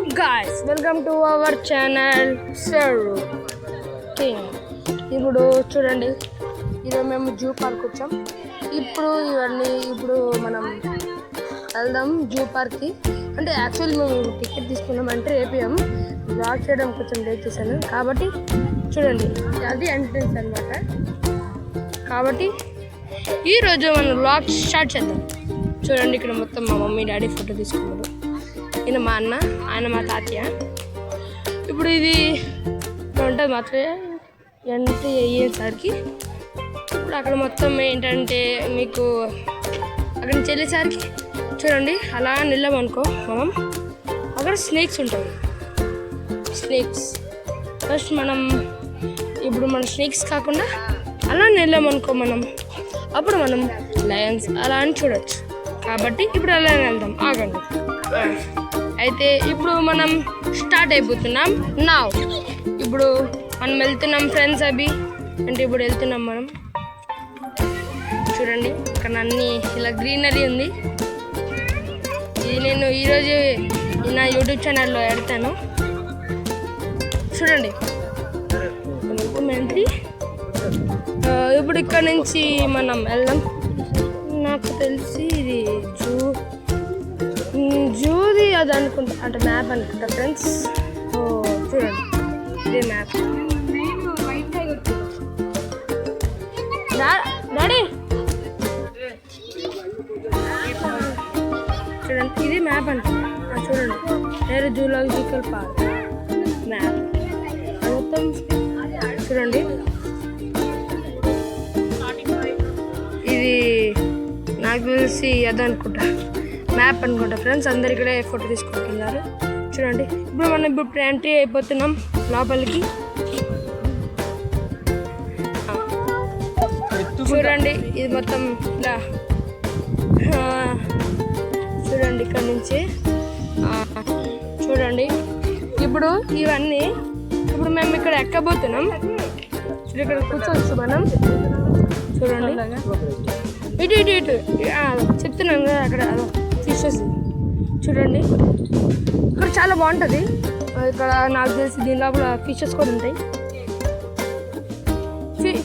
guys, welcome to our channel Seru King. ఇప్పుడు చూడండి, ఈరోజు మేము జూ పార్క్ వచ్చాం. ఇప్పుడు మనం వెళ్దాం జూ పార్క్కి. అంటే యాక్చువల్లీ మేము టికెట్ తీసుకున్నాం అంటే రేపేం బ్లాగ్ చేయడం కొంచెం లేట్ చేశాను కాబట్టి చూడండి, అది ఎంట్రన్స్ అనమాట. కాబట్టి ఈరోజు మనం బ్లాగ్ స్టార్ట్ చేద్దాం. చూడండి, ఇక్కడ మొత్తం మా మమ్మీ డాడీ ఫోటో తీసుకున్నారు. ఈయన మా అన్న, ఆయన మా తాతయ్య. ఇప్పుడు ఇది ఉంటుంది మాత్రమే ఎంట్రీ అయ్యేసరికి. ఇప్పుడు అక్కడ మొత్తం ఏంటంటే మీకు అక్కడ నుంచి వెళ్ళేసరికి చూడండి, అలా నిల్లామనుకో మనం, అక్కడ స్నేక్స్ ఉంటాయి. స్నేక్స్ ఫస్ట్ మనం ఇప్పుడు మన స్నేక్స్ కాకుండా అలా నిల్లామనుకో మనం, అప్పుడు మనం లయన్స్ అలా అని చూడొచ్చు. కాబట్టి ఇప్పుడు అలా వెళ్దాం, ఆగండి. అయితే ఇప్పుడు మనం స్టార్ట్ అయిపోతున్నాం. నా ఇప్పుడు మనం వెళ్తున్నాం ఫ్రెండ్స్. అంటే ఇప్పుడు వెళ్తున్నాం మనం. చూడండి, ఇక్కడ అన్నీ ఇలా గ్రీనరీ ఉంది. ఇది నేను ఈరోజు నా యూట్యూబ్ ఛానల్లో పెడతాను, చూడండి. ఎంట్రీ. ఇప్పుడు ఇక్కడ నుంచి మనం వెళ్దాం. నాకు తెలిసి ఇది జూది అది అనుకుంటా, అంటే మ్యాప్ అనుకుంటా ఫ్రెండ్స్. చూడండి, ఇదే మ్యాప్. డాడీ చూడండి, ఇది మ్యాప్ అనుకుంటా. చూడండి, వేరే జూలాజికల్ పార్క్ మ్యాప్ మొత్తం. చూడండి, ఇది నాకు తెలిసి అది అనుకుంటా మ్యాప్ అనుకుంటా ఫ్రెండ్స్. అందరు ఇక్కడే ఫోటో తీసుకుంటున్నారు. చూడండి, ఇప్పుడు మనం ఎంట్రీ అయిపోతున్నాం లోపలికి. చూడండి, ఇది మొత్తం ఇలా చూడండి ఇక్కడ నుంచి. చూడండి, ఇప్పుడు ఇవన్నీ ఇప్పుడు మేము ఇక్కడ ఎక్కబోతున్నాం. ఇక్కడ కూర్చోవచ్చు మనం. చూడండి, ఇటు ఇటు ఇటు చెప్తున్నాం కదా, అక్కడ ఫిషెస్ చూడండి. ఇక్కడ చాలా బాగుంటుంది. ఇక్కడ నాకు తెలిసి దీని లోపల ఫిషెస్ కూడా ఉంటాయి.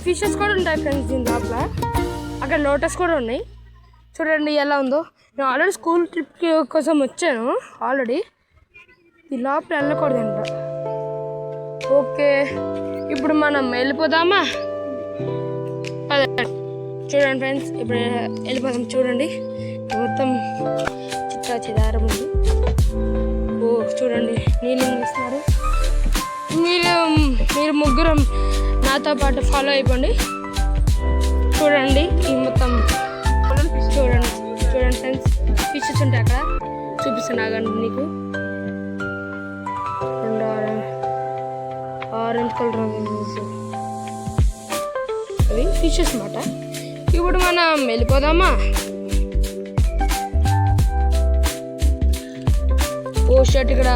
ఫిషెస్ కూడా ఉంటాయి ఫ్రెండ్స్ దీని లోపల. అక్కడ లోటస్ కూడా ఉన్నాయి. చూడండి ఎలా ఉందో. నేను ఆల్రెడీ స్కూల్ ట్రిప్కి కోసం వచ్చాను ఆల్రెడీ. ఈ లోపల వెళ్ళకూడదంట. ఓకే, ఇప్పుడు మనం వెళ్ళిపోదామా? చూడండి ఫ్రెండ్స్, ఇప్పుడు వెళ్ళిపోదాం. చూడండి, మొత్తం చిత్తా చిదారం ఉంది. చూడండి, నీళ్ళు ఇస్తున్నారు. మీరు ముగ్గురం నాతో పాటు ఫాలో అయిపోండి. చూడండి, ఈ మొత్తం చూడండి ఫ్రెండ్స్, ఫిషెస్ ఉంటాయి అక్కడ. చూపిస్తాను ఆగండి నీకు. రెండు ఆరెంజ్ కలర్ అవి ఫిషెస్ అన్నమాట. ఇప్పుడు మనం వెళ్ళిపోదామా? షర్ట్ ఇక్కడ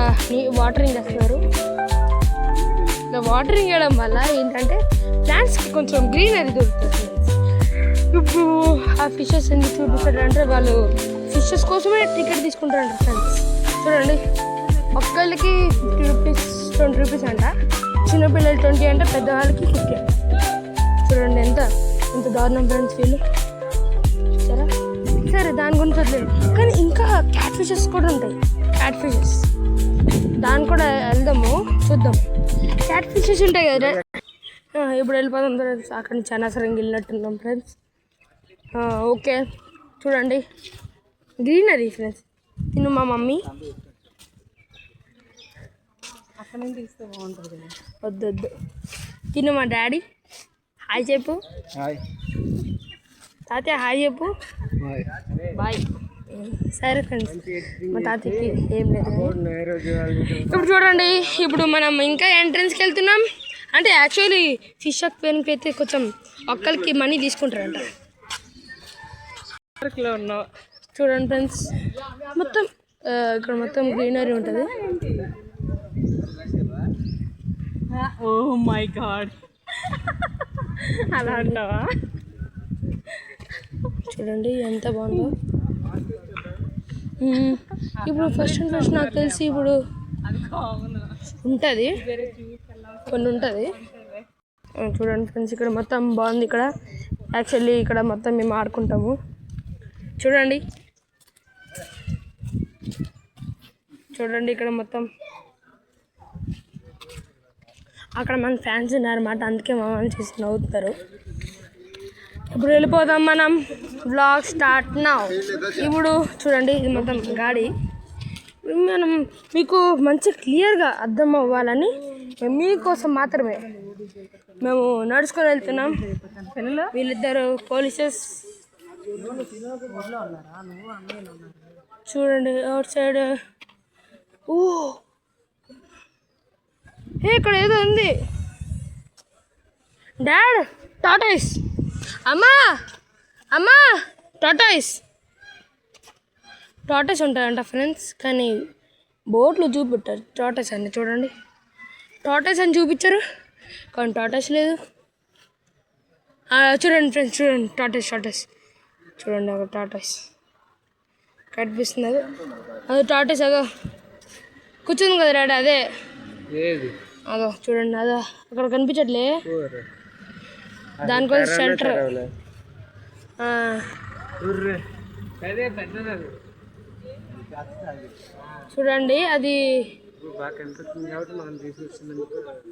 వాటరింగ్ చేస్తున్నారు. ఇలా వాటరింగ్ వేయడం వల్ల ఏంటంటే ప్లాంట్స్కి కొంచెం గ్రీనరీ దొరుకుతుంది. ఇప్పుడు ఆ ఫిషెస్ ఎందుకు చూపిస్తారంటే వాళ్ళు ఫిషెస్ కోసమే టికెట్ తీసుకుంటారంట ఫ్రెండ్స్. చూడండి, ఒక్కళ్ళకి 50 రూపీస్ 20 రూపీస్ అంట. చిన్నపిల్లలు 20 అంటే, పెద్దవాళ్ళకి 50. చూడండి ఎంత దారుణం ఫ్రెండ్స్ వీళ్ళు. సరే, దాని గురించి వదిలేదు. కానీ ఇంకా క్యాట్ ఫిషెస్ కూడా ఉంటాయి. క్యాట్ ఫిషెస్ దాన్ని కూడా వెళ్దాము, చూద్దాం. క్యాట్ ఫిషెస్ ఉంటాయి కదా. ఇప్పుడు వెళ్ళిపోదాం ఫ్రెండ్స్. అక్కడి నుంచి అనవసరంగా వెళ్ళినట్టున్నాం ఫ్రెండ్స్. ఓకే, చూడండి గ్రీనరీ ఫ్రెండ్స్. తిను మా మమ్మీ. అక్కడ నుంచి తీస్తే బాగుంటుంది. వద్దు తిను మా డాడీ. హాయ్ చెప్పు. తాతయ్య హాయ్ చెప్పు. బాయ్. సరే ఫ్రెండ్స్, మా తాతయ్యకి ఏం లేదు. ఇప్పుడు చూడండి, ఇప్పుడు మనం ఇంకా ఎంట్రన్స్కి వెళ్తున్నాం. అంటే యాక్చువల్లీ ఫిష్ అక్వేరియంకి అయితే కొంచెం ఒక్కరికి మనీ తీసుకుంటారంట. చూడండి ఫ్రెండ్స్, మొత్తం ఇక్కడ మొత్తం గ్రీనరీ ఉంటుంది. ఓ మై గాడ్, అలా అంటావా? చూడండి ఎంత బాగుందో. ఇప్పుడు ఫస్ట్ నాకు తెలిసి ఇప్పుడు ఉంటుంది, కొన్ని ఉంటుంది. చూడండి ఫ్రెండ్స్, ఇక్కడ మొత్తం బాగుంది. ఇక్కడ యాక్చువల్లీ ఇక్కడ మొత్తం మేము ఆడుకుంటాము. చూడండి చూడండి ఇక్కడ మొత్తం అక్కడ మన ఫ్యాన్స్ ఉన్నారన్నమాట, అందుకే మమ్మల్ని చూసి నవ్వుతారు. ఇప్పుడు వెళ్ళిపోదాం మనం. Vlog start now. ఇప్పుడు చూడండి, ఇది మొత్తం గాడి. మనం మీకు మంచి క్లియర్గా అర్థం అవ్వాలని మీకోసం మాత్రమే మేము నడుచుకొని వెళ్తున్నాం. వీళ్ళిద్దరు పోలీసెస్ చూడండి అవుట్ సైడ్. ఓ ఇక్కడ ఏదో ఉంది. Dad, tortoise. అమ్మా అమ్మా, టాటాయిస్ ఉంటాయంట ఫ్రెండ్స్, కానీ బోట్లు చూపెట్టారు టాటాయిస్ అని. చూడండి, టాటాయిస్ అని చూపించారు కానీ టాటాయిస్ లేదు. చూడండి ఫ్రెండ్స్, చూడండి టాటాయిస్ చూడండి, ఒక టాటాయిస్ కనిపిస్తుంది. అది టాటాయిస్ అదో కూర్చుంది కదా డాడీ, అదే అదో చూడండి, అదో అక్కడ కనిపించట్లే. దానికోసం షెల్టర్. చూడండి అది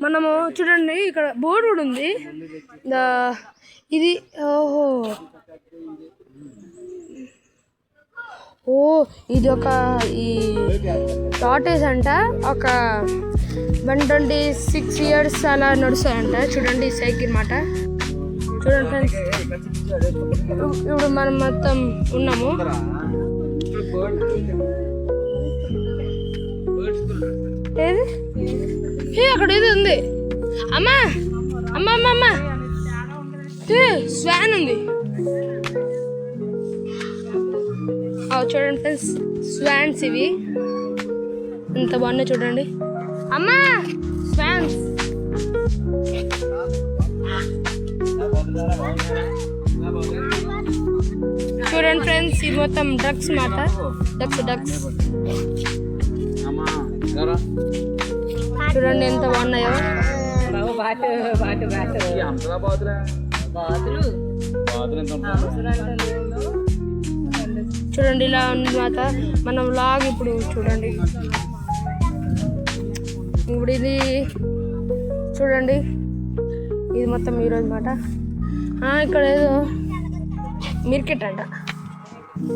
మనము చూడండి, ఇక్కడ బోర్డు కూడా ఉంది. ఇది ఇది ఒక ఈ టాటాయిస్ అంట, ఒక 126 years అలా నడుస్తాయంట. చూడండి ఈ సైకిల్ మాట. చూడండి ఫ్రెండ్స్, ఇప్పుడు మనం మొత్తం ఉన్నాము. ఏది అక్కడ ఏదో ఉంది. అమ్మా అమ్మ అమ్మ అమ్మ, స్వాన్ ఉంది. చూడండి ఫ్రెండ్స్, స్వాన్స్ ఇవి ఎంత బాగున్నాయి చూడండి. అమ్మా స్వాన్స్. చూడండి ఫ్రెండ్స్, ఇది మొత్తం డక్స్ మాట. డక్స్ చూడండి ఎంత బాగున్నాయో. చూడండి ఇలా ఉంది మాట మన వ్లాగ్. ఇప్పుడు చూడండి, ఇప్పుడు ఇది చూడండి, ఇది మొత్తం ఈరోజు మాట. ఇక్కడ ఏదో మిర్కెట్ అంట.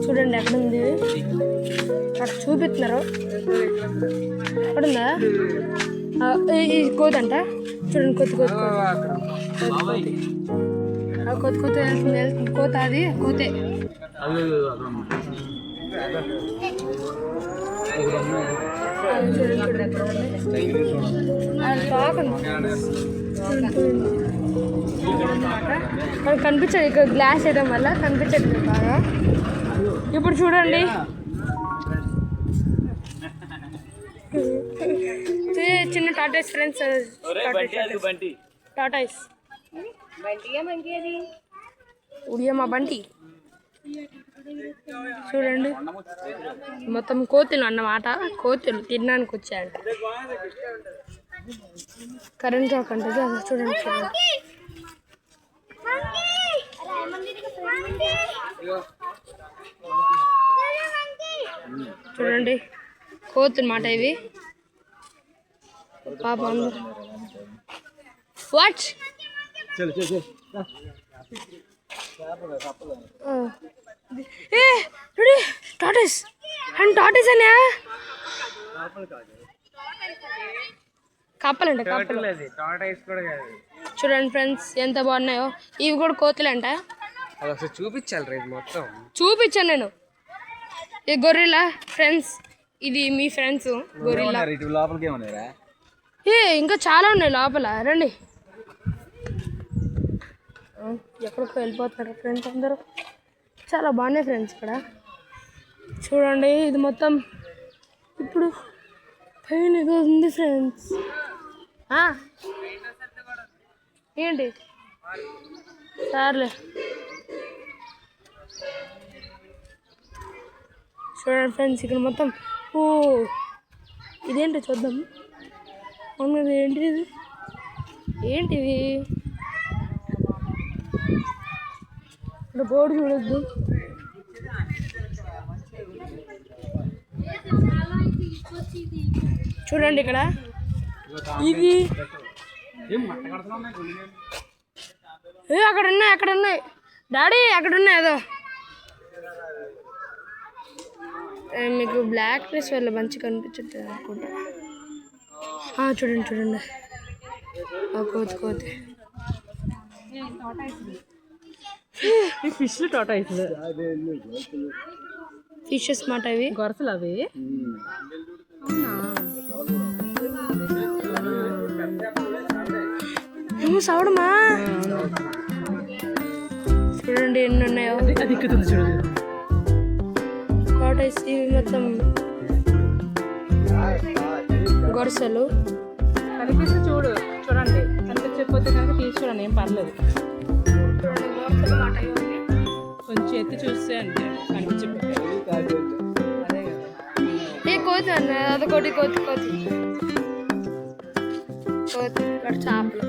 చూడండి ఎక్కడ ఉంది, అక్కడ చూపిస్తున్నారు. ఎక్కడుందా? ఇది కోతి అంట. చూడండి, కొత్త వెళ్తుంది. కోత, అది కోతే. మనకు కనిపించదు, ఇక్కడ గ్లాస్ వేయడం వల్ల కనిపించట్లేదు బాగా. ఇప్పుడు చూడండి, చిన్న టాటాయిస్ ఫ్రెండ్స్. టాటాయిస్ ఉడియమ్మ బంటి. చూడండి మొత్తం కోతులు అన్నమాట. కోతులు తినడానికి వచ్చాయంట. కరెంట్ షాక్ అంటే చూడండి. చూడండి కోతులు మాట ఇవి. పాప వాట్ టాటాయిస్ అండ్ టాటాయిస్ అనే కప్పలంట. చూడండి ఫ్రెండ్స్ ఎంత బాగున్నాయో. ఇవి కూడా కోతులు అంట. చూపించాలి మొత్తం. చూపించాను నేను. ఇది గొర్రెలా ఫ్రెండ్స్, ఇది మీ ఫ్రెండ్స్ గొర్రెలా. ఇంకా చాలా ఉన్నాయి లోపల. రండి, ఎక్కడికో వెళ్ళిపోతున్నారు ఫ్రెండ్స్ అందరూ. చాలా బాగున్నాయి ఫ్రెండ్స్ ఇక్కడ. చూడండి ఇది మొత్తం. ఇప్పుడు పైన ఏదో ఉంది ఫ్రెండ్స్. ఏంటి సార్లే. చూడండి ఫ్రెండ్స్ ఇక్కడ మొత్తం ఇదేంటో చూద్దాం. అవును ఏంటిది, ఏంటివి ఇక్కడ బోర్డు చూడొద్దు. చూడండి ఇక్కడ ఇది అక్కడ ఉన్నాయి డాడీ, అక్కడ ఉన్నాయి ఏదో. మీకు బ్లాక్ డ్రెస్ వల్ల మంచిగా కనిపించట్లేదు అనుకుంటా. చూడండి కోతి ఫిషెస్ మాట ఇవి గొరసలు అవి. సవడమా చూడండి ఎన్ని ఉన్నాయో. అది ఎక్కుతుంది చూడండి. కోటైస్ ఇవి మొత్తం గొరసలు. కనిపిస్తే చూడండి, కనిపించకపోతే కనుక తీసుకురండి, ఏం పర్లేదు. కొంచెం ఎత్తి చూస్తే అంటే కనిపించకపోతే. ఏ కోతి అన్న అదొకటి కోతి ఇక్కడ చేపలు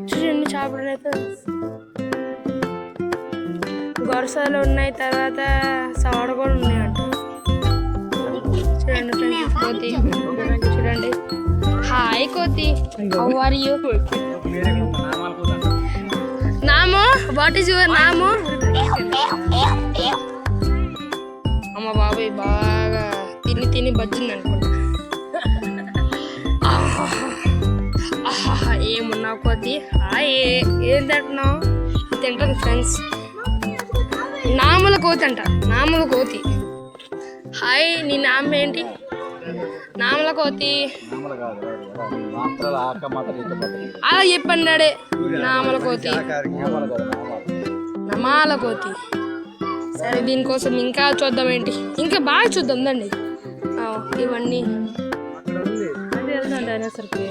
చూడండి. చేపలు అయితే గొరసాలు ఉన్నాయి, తర్వాత సవాడ కూడా ఉన్నాయంట. చూడండి ఫ్రెండ్స్ కోతి చూడండి. హాయ్ కోతి, హౌ ఆర్ యూ? నామో, వాట్ ఈస్ యువర్ నామో? అమ్మ బాబాయ్ బాగా తిని బజ్జింది అనుకుంటా. ఏమున్నావు కోతి? ఏం తింటున్నావు? తింటాను ఫ్రెండ్స్. నామల కోతి అంట, నామల కోతి. హాయ్, నీ నామ ఏంటి? నామల కోతి అలా చెప్పండి డాడే. నామల కోతి, నమాల కోతి. సరే దీనికోసం ఇంకా చూద్దాం, ఏంటి ఇంకా బాగా చూద్దాం దండి. ఇవన్నీ డైనోసర్కి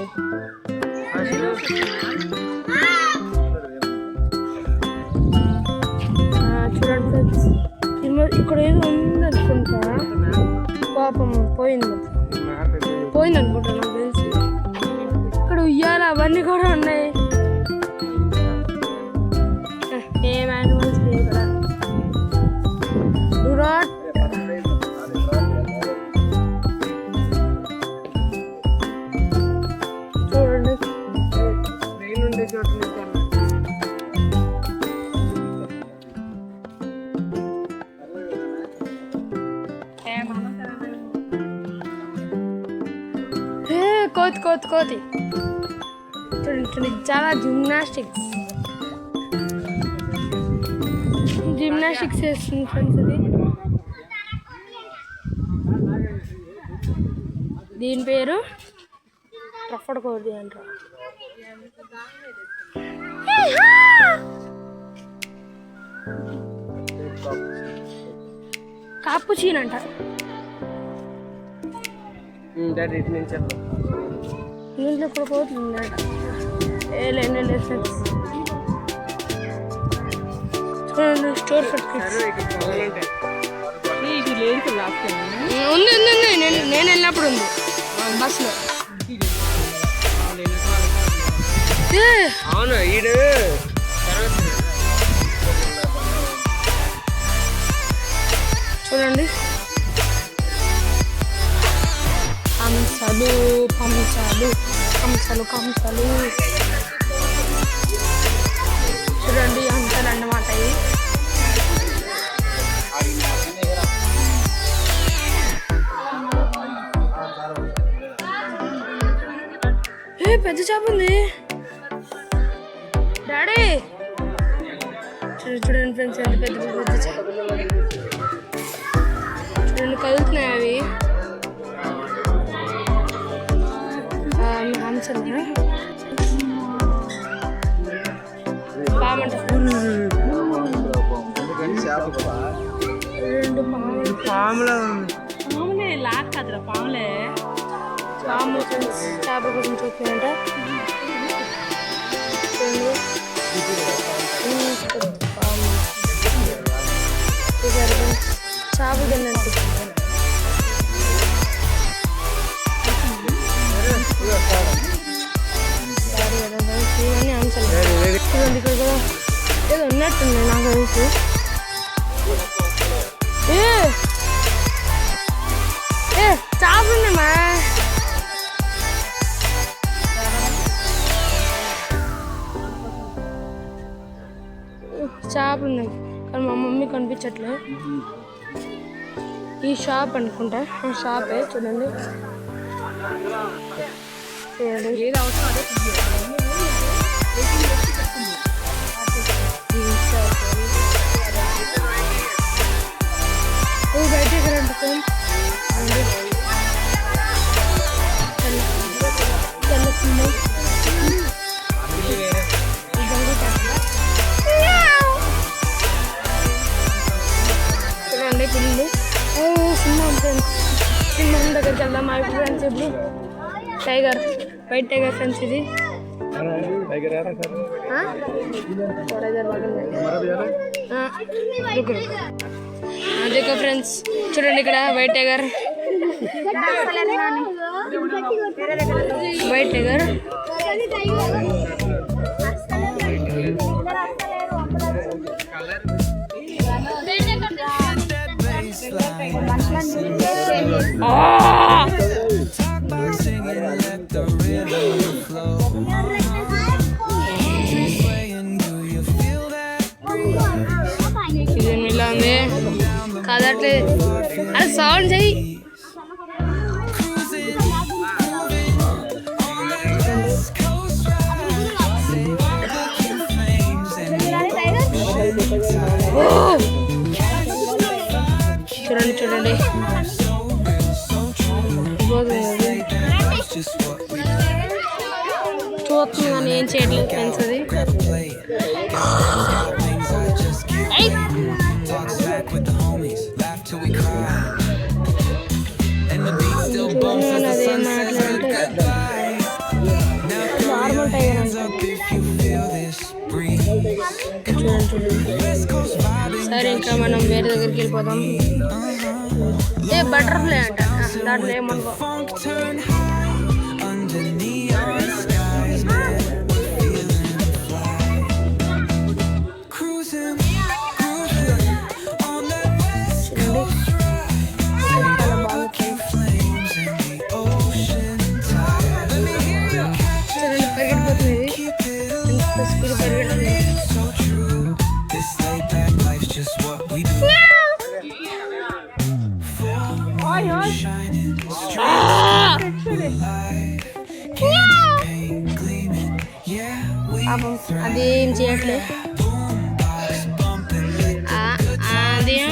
చూడండి ఫ్రెండ్స్, ఇక్కడ ఏదో ఉంది అనుకుంటా. పాపం పోయింది అనుకుంటా నాకు తెలిసి. ఇక్కడ ఉయ్యాల అవన్నీ కూడా ఉన్నాయి. ఏం యానిమల్స్ లేవు ఇక్కడ. చూడండి కోతి చూడండి. చాలా జిమ్నాస్టిక్స్ చేస్తుంది ఫ్రెండ్స్. ఇది దీని పేరు ట్రఫడ్ కోతి అంటారు. కాపుచీన్ అంట. దీంట్లో కూడా కోతులు ఉన్నాయట. చూడండి స్టోర్ ఇది లేదు లాస్ట్ ఉంది. నేను వెళ్ళినప్పుడు ఉంది బస్సులో. అవును ఈడు చూడండి కంసాలు చూడండి అంతలు అన్నమాట. పెద్ద చేప ఉంది డాడీ. చూడండి ఫ్రెండ్స్ ఎంత పెద్ద చేప. చూడండి కదులుతున్నాయి అవి. పాములే లాక్ కదరా, పాములే. పాము చేప కోసం చూపించంట. పాము చేప తిన్నట్టు ఏదో ఉన్నట్టుంది నాకు తెలిసి. చేపలు ఉన్నామా? చేపలు ఉన్నాయి కానీ మా మమ్మీ కనిపించట్లేదు. ఈ షాప్ అనుకుంటా, షాపే చూడండి. ఏది అవసరం అదే బయట కరెంట్ చూడండి పిల్లలు సింహం ఫ్రెండ్స్. సింహం దగ్గరికి వెళ్దాం మా ఫ్రెండ్స్. ఇప్పుడు టైగర్, వైట్ టైగర్ ఫ్రెండ్స్. ఇది అదే ఫ్రెండ్స్ చూడండి ఇక్కడ వైట్ టైగర్. వైట్ టైగర్ ఇది ఇలా ఉంది కాదట్లేదు. అది సౌండ్ చెయ్యి. చూడండి చూడండి చూస్తుంది కానీ ఏం చేయట్లేదు ఫ్రెండ్స్. అది అదే మాట్లాడంటే నార్మల్ టైగర్ అంటే. సరే ఇంకా మనం వేరే దగ్గరికి వెళ్ళిపోదాం. బటర్ఫ్లై అంట, దాంట్లో ఏమనుకో. చూడండి పరిగెట్టిపోతుంది. ఎంత స్పీడ్ పరిగెడుతుంది. అదేం చేయట్లేదు. అదేం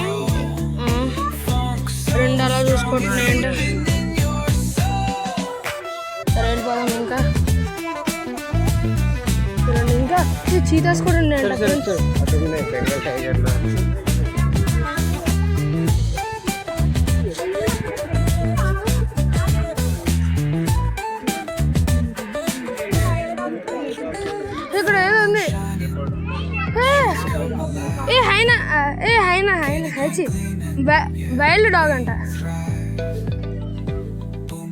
రెండు అలా చూసుకుంటున్నాయంట. సరే వెళ్ళిపోదాం. ఇంకా చూడండి ఇంకా చీతాస్ కూడా ఉన్నాయంట. ఇక్కడ ఏదో ఉంది. వైల్డ్ డాగ్ అంట.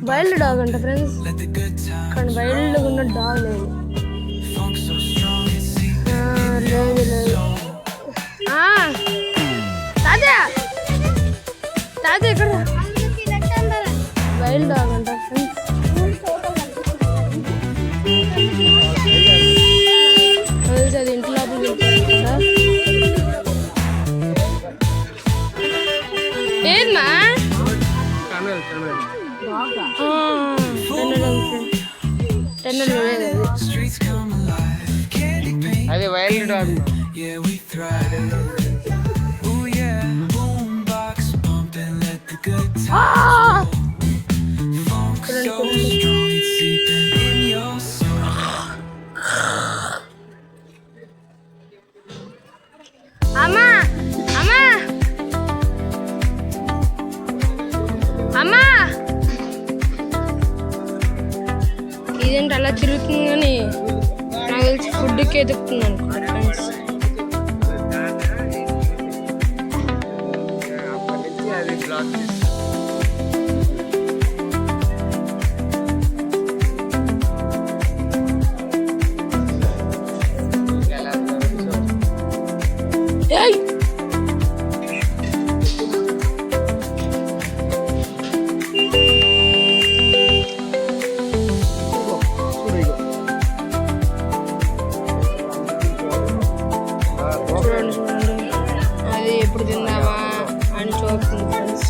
వైల్డ్ డాగ్ అంట ఫ్రెండ్స్. కానీ వైల్డ్గా ఉన్న డాగ్ లేదు. లేదు లేదు. తాజా తాజా ఇక్కడ వైల్డ్ డాగ్ అంట ఫ్రెండ్స్. అది ఇంటి లోపల ఏదమ్మా అది వైల్డ్ డాగ్. అమ్మా అమ్మా అమ్మా ఇదేంటి అలా తిరుగుతుంది కానీ నాకు తెలిసి ఫుడ్కి ఎదుగుతుంది అనుకుంటా ఫ్రెండ్స్. అది బ్లాక్ ఏయ్ చూడండి చూడండి అది ఎప్పుడు తిందామా అని చూస్తుంది ఫ్రెండ్స్.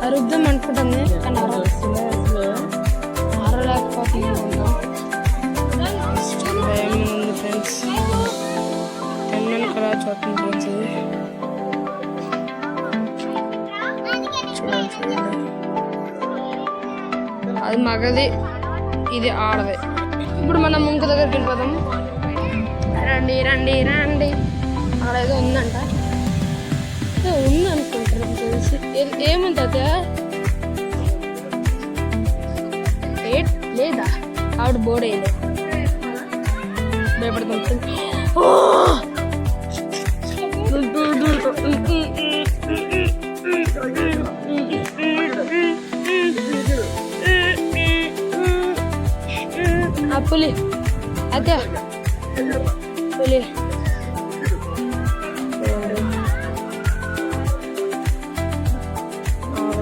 అరుద్దాం అనుకుంటుంది కానీ అరలేకపోతుంది ఏముంది ఫ్రెండ్స్. తిన్నాను కదా చూస్తుంది ఫ్రెండ్స్. ఇది చూడండి చూడండి అది మగది ఇది ఆడది. ఇప్పుడు మనం ఇంకో దగ్గరికి వెళ్ళిపోదాం. రండి రండి రండి. అక్కడ ఏదో ఉందంట, ఉంది అనుకుంటారు తెలిసి. ఏముంది అదే లేదా ఆవిడ బోర్డు వేయలే భయపడతాం. ఆ పులి అదే పులి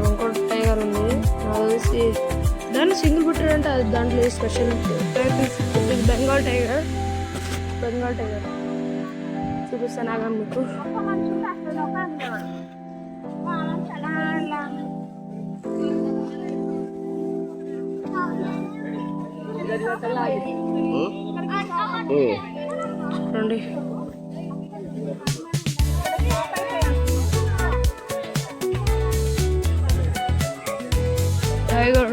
ఇంకోటి టైగర్ ఉంది. నాకు తెలిసి దాన్ని సింగిల్ పుట్టాడంటే అది దాంట్లో special Bengal tiger. Bengal tiger చూపిస్తాను ఆగండి మీకు. చూడండి టైగర్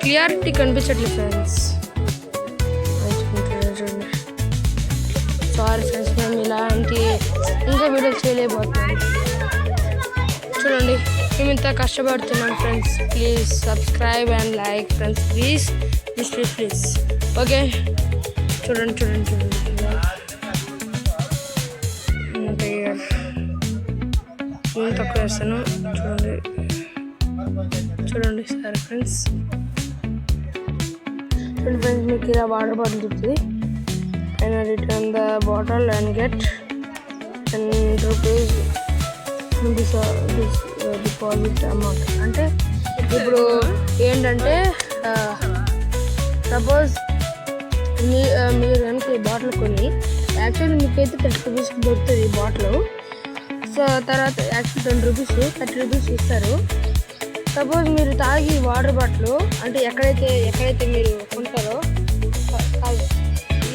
క్లియారిటీ కనిపించట్లేదు ఫ్రెండ్స్. సారీ ఫ్రెండ్స్, మేము ఇలాంటి ఇంకా వీడియోస్ చేయలేకపోతున్నాం. చూడండి మేము ఇంత కష్టపడుతున్నాం friends. Please subscribe and like friends, please please please please. Okay చూడండి చూడండి చూడండి నేను తక్కువ వేస్తాను. చూడండి చూడండి సరే ఫ్రెండ్స్. చూడండి ఫ్రెండ్స్, మీకు ఇలా వాటర్ బాటిల్ చెప్తుంది. And return the bottle and get 10 rupees deposit amount. అంటే ఇప్పుడు ఏంటంటే సపోజ్ మీరు కనుక ఈ బాటిల్ కొని యాక్చువల్లీ మీకైతే 30 రూపీస్కి దొరుకుతుంది ఈ బాటిల్. సో తర్వాత యాక్చువల్లీ 20 రూపీస్ 30 రూపీస్ ఇస్తారు. సపోజ్ మీరు తాగి వాటర్ బాటిల్ అంటే ఎక్కడైతే మీరు కొంటారో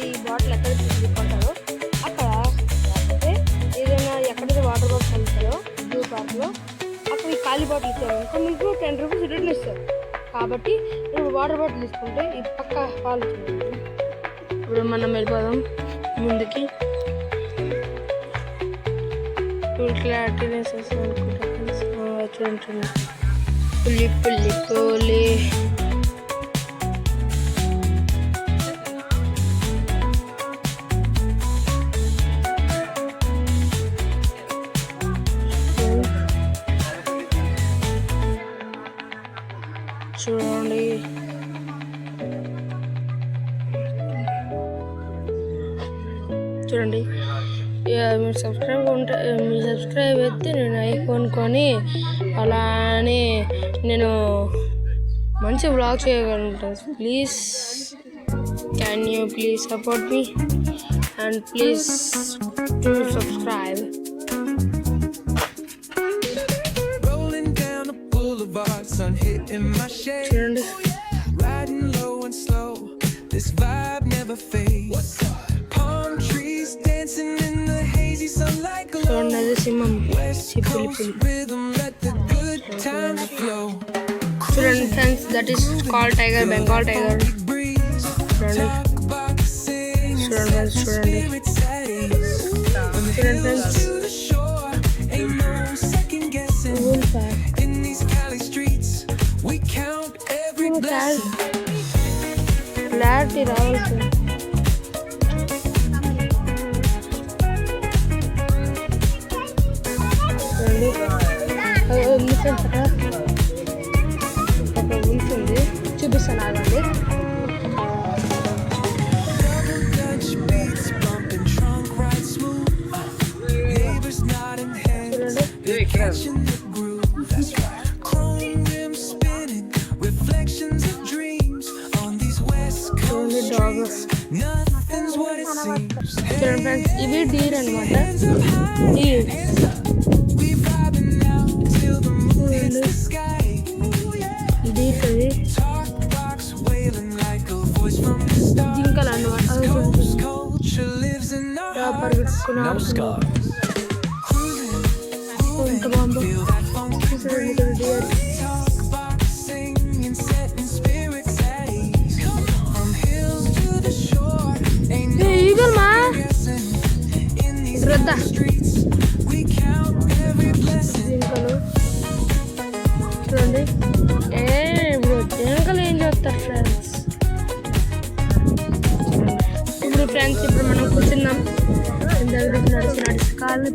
ఈ బాటిల్ ఎక్కడైతే మీరు కొంటారో అక్కడ లేకపోతే ఏదైనా ఎక్కడైతే వాటర్ బాటిల్ అమ్ముతారో జూ పార్క్లో అక్కడ ఈ ఖాళీ బాటిల్ ఇస్తారు ఇంకా మీకు 10 రూపీస్ రిటర్న్ ఇస్తారు. కాబట్టి ఇప్పుడు వాటర్ బాటిల్ తీసుకుంటే ఈ పక్క పాలు చూడండి. ఇప్పుడు మనం వెళ్ళిపోదాం ముందుకి. క్లారిటీనెస్ అనుకుంటా చూడండి. పులి పులి పులి చూడండి. చూడండి మీరు సబ్స్క్రైబ్ అయితే నేను ఐఫోన్ కొని అలానే నేను మంచి వ్లాగ్ చేయగలుగుతాను. Please can you please support me and please to subscribe. చూడండి చూడండి అది సింహం పులి పులి. చూడండి friends, that is call tiger, Bengal tiger. చూడండి చూడండి ఫ్రెండ్స్, చూడండి చూడండి ఫ్రెండ్స్. క్లారిటీ రావాల్సింది. ఉంటుంది చూపిస్తాను ఆగండి. చూడండి ఫ్రెండ్స్, ఇవి డీర్ అనమాట. డీర్ జింకలు అన్నమాట. పరిగెత్తుకున్నాను ఎంత బాగుందో. డియర్ ఈగల్మా రద్ద జింకలు చూడండి. ఇప్పుడు జింకలు ఏం చేస్తారు ఫ్రెండ్స్? ఇప్పుడు మనం కూర్చున్నాం. నడిచి కాళ్ళు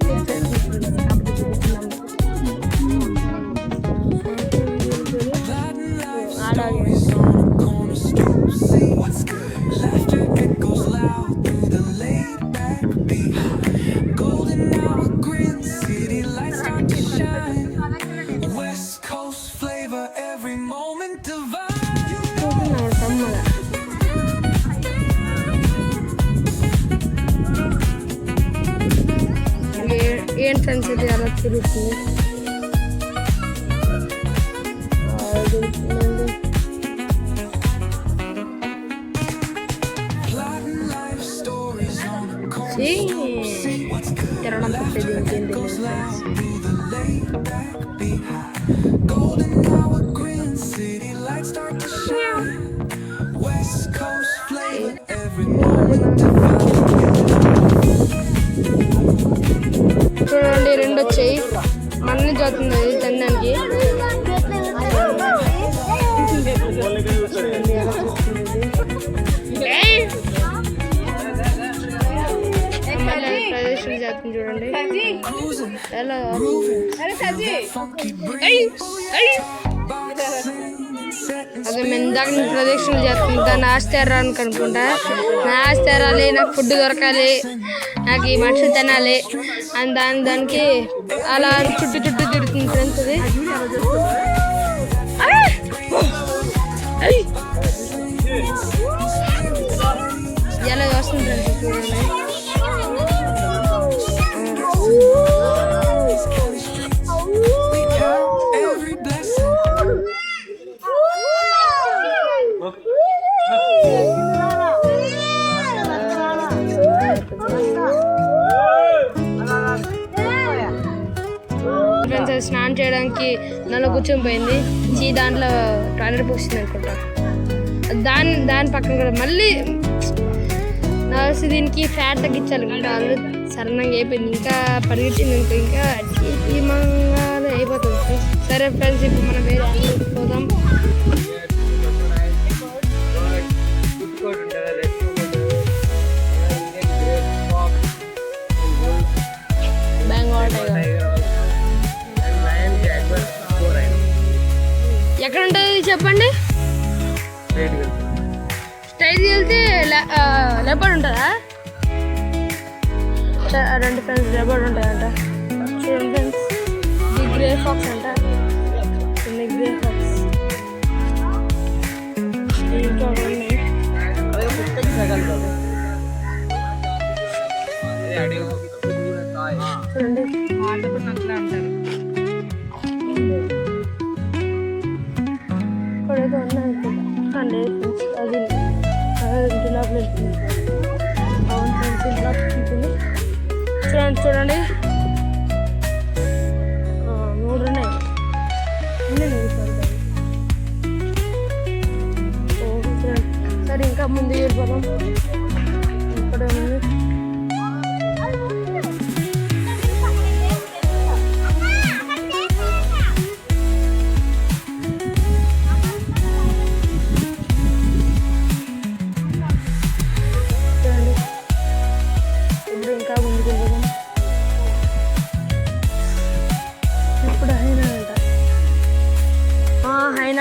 అలాగే ఏం ఫ్రెండ్స్ ఇది అలా తిరుగుతుంది. తిరగడం తప్పేది ఇంకేం తెలియదు. చూడండి, రెండు వచ్చాయి. మన్ని చదువుతుంది అది తినడానికి. ప్రదర్శన చేస్తుంది చూడండి ఎలా. అదే మేము ఇందాక ప్రదక్షిణలు చేస్తుంది. దాన్ని ఆస్తారానికి అనుకుంటా. నా ఆస్తారాలి, నాకు ఫుడ్ దొరకాలి, నాకు ఈ మనుషులు తినాలి అని దానికి అలా చుట్టూ తిరుగుతుంది ఫ్రెండ్స్. అది ఎలా వస్తుంది ఫ్రెండ్స్ చూడండి. స్నానం చేయడానికి నల్ల కూర్చొని పోయింది. దాంట్లో టాయిలెట్ పోసింది అనుకుంటా. దాని పక్కన కూడా మళ్ళీ దీనికి ఫ్యాట్ తగ్గించాలి అనుకుంటా. వాళ్ళు సరణంగా అయిపోయింది. ఇంకా పరిగెత్తింది అనుకో, ఇంకా మంగాలు అయిపోతుంది. సరే ఫ్రెండ్స్, ఇప్పుడు మనం వేరే పోదాం. ఎక్కడ ఉంటుంది చెప్పండి? స్ట్రైట్ వెళ్తే లెపర్డ్ ఉంటుందా? రెండు ఫ్రెండ్స్ లెపర్డ్ ఉంటుందంట. చూడండి ఫ్రెండ్స్, ఇది గ్రే ఫాక్స్ అంట. గ్రే ఫాక్స్ చూడండి. అది ఇంటి లోపల వెళ్తుంది. అవును ఫ్రెండ్స్, ఇంటి లోపల ఉంటుంది. చూడండి 3 ఉన్నాయి. సరే ఇంకా ముందు వెళ్ళిపోదాం. ఇక్కడ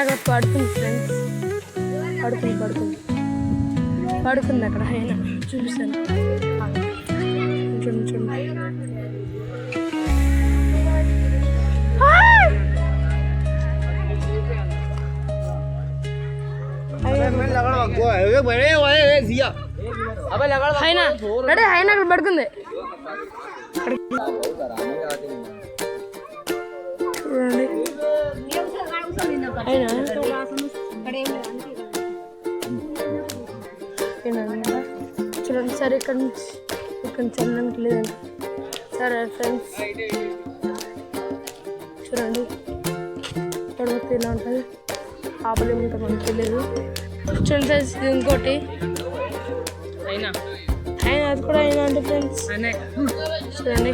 అక్కడ పడుతుంది ఫ్రెండ్స్. పడుకుంది అక్కడ హైనా. చూపిస్తాను చూడండి. హైనా రెడీ హైనా అక్కడ పడుకుంది చూడండి హైనా చూడండి సరే ఇక్కడ నుంచి వెళ్ళడానికి లేదండి సరే ఫ్రెండ్స్ చూడండి పడిపోతే ఇలా ఉంటుంది ఆపలేమంటే మనకు తెలియదు చూడండి ఫ్రెండ్స్ ఇది ఇంకోటి అయినా అది కూడా అయినా అంటే ఫ్రెండ్స్ చూడండి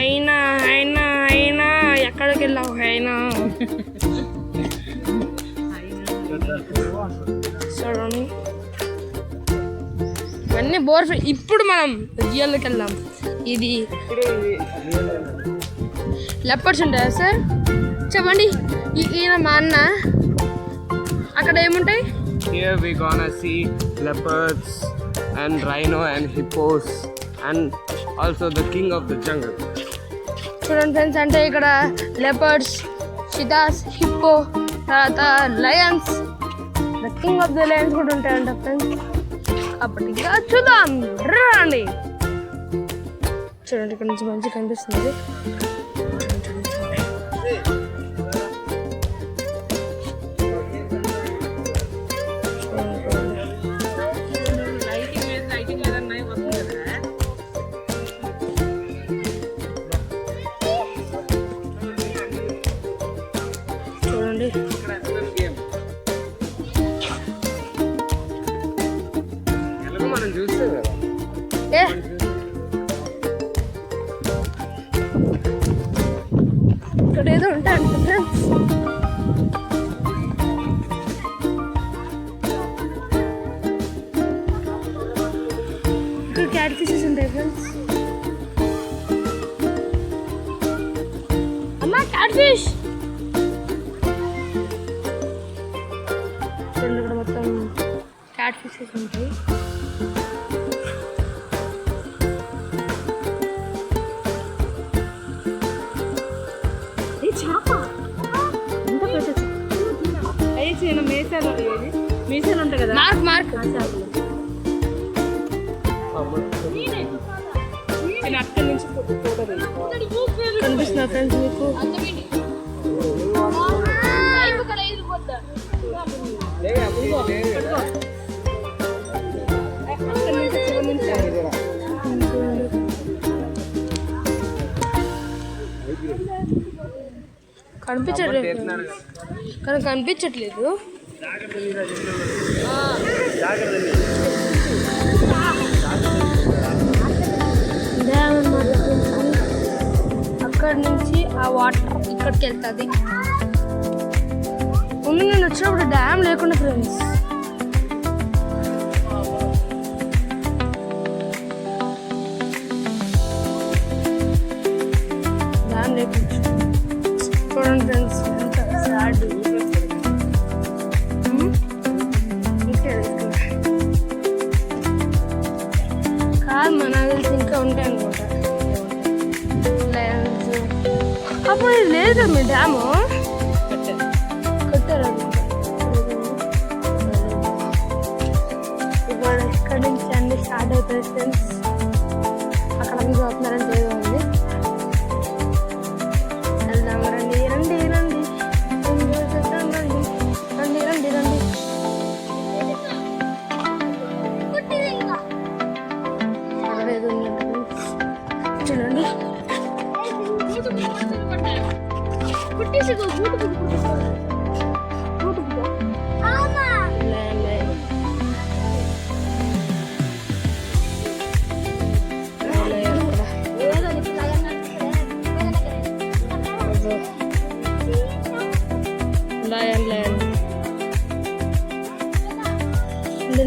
అయినా అయినా అయినా ఎక్కడికి వెళ్ళావు అయినా చూడండి ఇవన్నీ బోర్ ఇప్పుడు మనం రియల్కి వెళ్దాం ఇది లెపర్స్ ఉంటాయా సార్ చెప్పండి ఈయన మా అన్న అక్కడ ఏముంటాయి Here we gonna see leopards and rhino and hippos and also the king of the jungle. చూడండి ఫ్రెండ్స్ అంటే ఇక్కడ లెపర్డ్స్ చితాస్ హిప్పో తర్వాత Lions the king of the Lions కూడా ఉంటాయంట ఫ్రెండ్స్ అప్పటి చూద్దాం రండి చూడండి ఇక్కడ నుంచి మంచిగా కనిపిస్తుంది లైటింగ్ లేదన్నా వస్తుంది కదా చూడండి మనం చూస్తాం కదా ఏ ఇక్కడ ఏదో ఉంటాయంట ఫ్రెండ్స్ ఇక్కడ క్యాట్ ఫిషెస్ ఉంటాయి ఫ్రెండ్స్ అమ్మా క్యాట్ ఫిష్ చూడండి ఇక్కడ మొత్తం క్యాట్ ఫిషెస్ ఉంటాయి మీసాలు ఉంటాయి కదా మార్క్ నేను అక్కడి నుంచి ఫోటో కనిపిస్తున్నా ఫ్రెండ్స్ మీకు అక్కడి నుంచి చివరి నుంచి కనిపించట్లేదు కానీ కనిపించట్లేదు అక్కడి నుంచి ఆ వాటర్ ఇక్కడికి వెళ్తుంది ముందు నేను వచ్చినప్పుడు డ్యామ్ లేకుండా ఫ్రెండ్స్ డ్యామ్ లేకుండా చూడండి ఫ్రెండ్స్ ఎంత సాడ్ కాదు మన తెలిసి ఇంకా ఉంటాయి అనుకుంటా లయన్స్ అప్పుడు ఇది లేదు కదా మీ డ్యాము కట్టారు ఇప్పుడు ఇక్కడి నుంచి అన్ని స్టార్ట్ అవుతాయి ఫ్రెండ్స్ అక్కడ మీకు అవుతున్నారని తెలియదు ఉంది వెళ్దాం రండి రండి రండి రండి రండి రండి చూడండి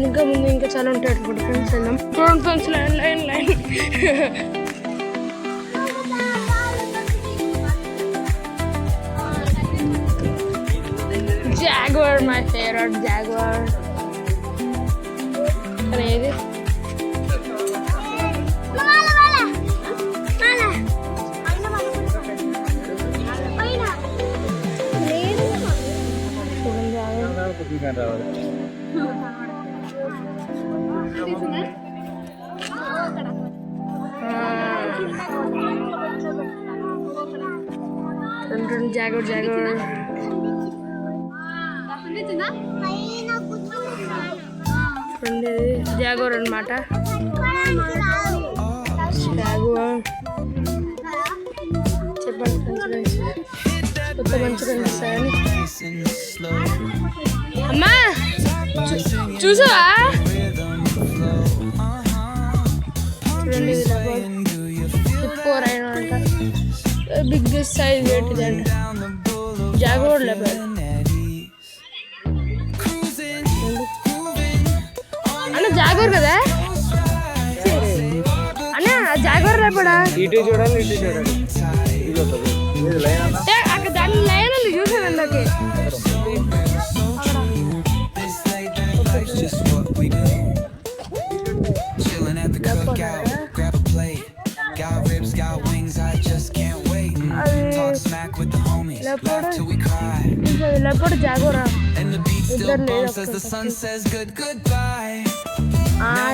ఇంకా ముందు ఇంకా చాలా ఉంటాయి అనుకుంటా ఫ్రెండ్స్ వెళ్దాం చూడండి friends line Jaguar, my favorite Jaguar. అనేది రెండు జాగర్ జాగోర్ అనమాట. జాగోర్ చెప్పండి ఫ్రెండ్స్, కొత్త మంచిగా అనిపిస్తాయని. అమ్మా చూసావా? చూడండి హిప్పో రైనో అంట, బిగ్గెస్ట్ సైజ్ ఏంటిదంట జాగోర్ లెబర్. అన్న జాగోర్ కదా అన్న, జాగోర్ లేపడా? ఇటు చూడాలి, ఇటు చూడాలి. అక్కడ దాని లైన్ ఉంది చూసాను అందుకే. లేకపోతే జాగోరా ఇద్దరు లేదు.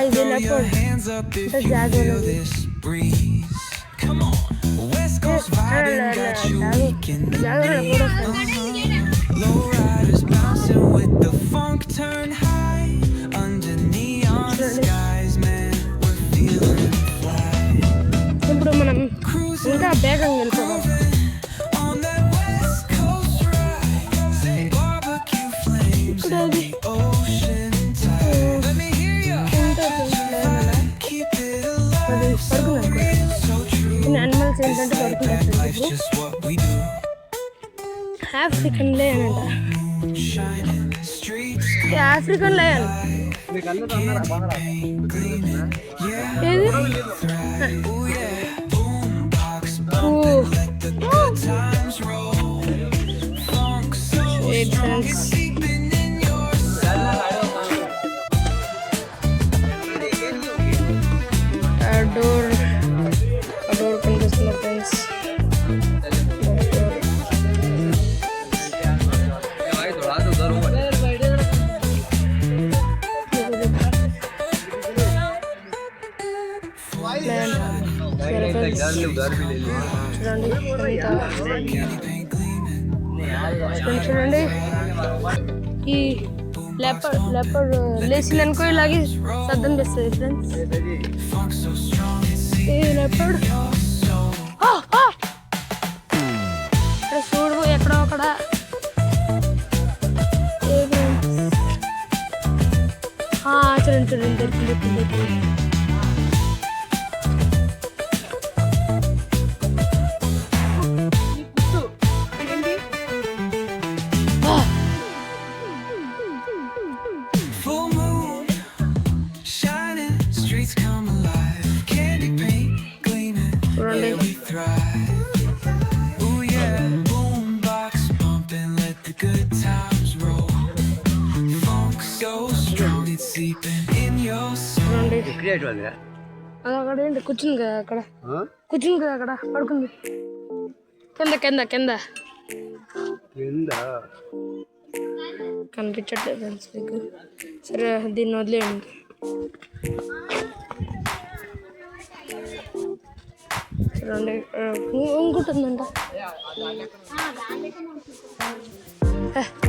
ఇది లేకపోతే జాగోరా ఇప్పుడు మనం ఇంకా వేగంగా వెళ్ళిపోదాం. అనిమల్స్ ఏంటంటే పడుకుంటారు. ఆఫ్రికన్ లయన్ అంట, ఆఫ్రికన్ లయన్ ఏది? డోర్ కనిపిస్తుంది ఫ్రెండ్స్. చూడండి ఈ లెపర్డ్ లేచిందనుకో ఇలాగే శబ్దం చేస్తుంది ఫ్రెండ్స్. ఈ లెపర్డ్ చూడు ఎక్కడో అక్కడ. చూడండి దొరికింది. అది అక్కడ ఏంటి కూర్చుంది కదా, అక్కడ కూర్చుంది కదా, అక్కడ పడుకుంది. కింద కింద కింద కనిపించట్లేదు ఫ్రెండ్స్ మీకు. సరే దీన్ని వదిలేయండి. చూడండి ఇంకుంటుందంట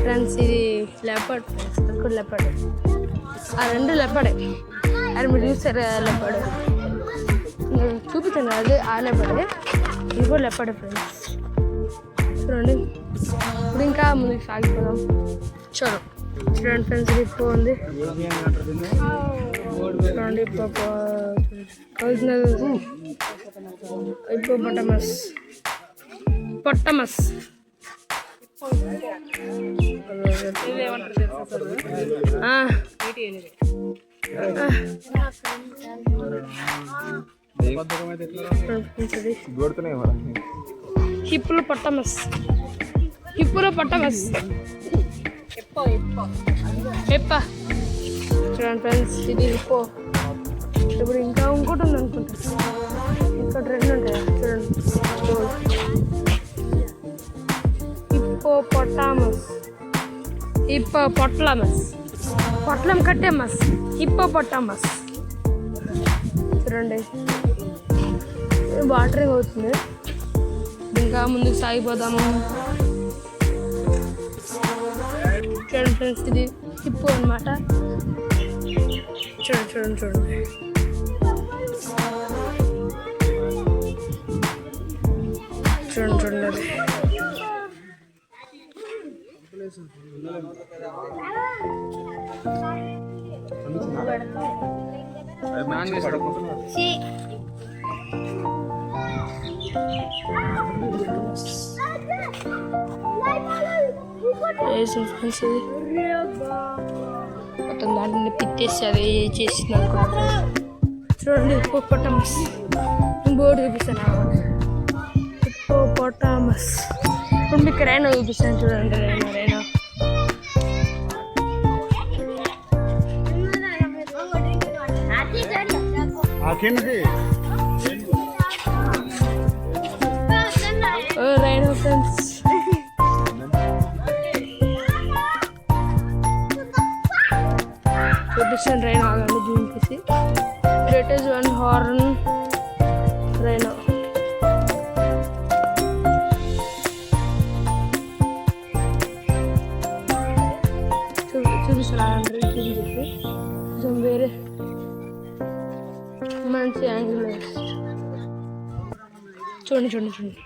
ఫ్రెండ్స్. ఇది లెపర్డ్ ఫ్రెండ్స్, అది లెపర్డ్. ఆ రెండు లెపర్డే. అది మీరు చూసారు లెపర్డ్, చూపించండి. అదే ఆ లెపర్డే, ఇది కూడా లెపర్డే ఫ్రెండ్స్. చూడండి ఇప్పుడు ఇంకా ముందుకు సాగిపోదాం. చూడండి ఫ్రెండ్స్, ఇది హిప్పో ఉంది. చూడండి హిప్పోపొటమస్ హిప్పోపొటమస్ చూడండి ఫ్రెండ్స్, ఇది హిప్పో. ఇప్పుడు ఇంకా ఇంకోటి ఉంది అనుకుంటా, ఇంకా రెండు ఉంటాయి చూడండి. హిప్పోపొటామస్ పొట్లం కట్టేమస్ హిప్పోపొటామస్. చూడండి వాటరింగ్ అవుతుంది. ఇంకా ముందుకు సాగిపోదాము. చూడండి ఫ్రెండ్స్, ఇది హిప్పో అనమాట. చూడండి చూడండి చూడండి. చూడండి చూడండి అది. మొత్తం దాంట్లో తిట్టేసి అది చేసింది అనుకుంటున్నా. చూడండి హిప్పోపటామస్ బోర్డు చూపిస్తాను. హిప్పోపటామస్ ఇప్పుడు మీకు రైనా చూపిస్తాను. చూడండి రైనా రైనా ఫ్రెండ్స్. చూపిస్తాను రైనా ఆగండి జూమ్ చేసి. It is one horn Raina. చూపిస్తాను చెప్పి కొంచెం వేరే మంచి యాంగిల్. చూడండి చూడండి చూడండి.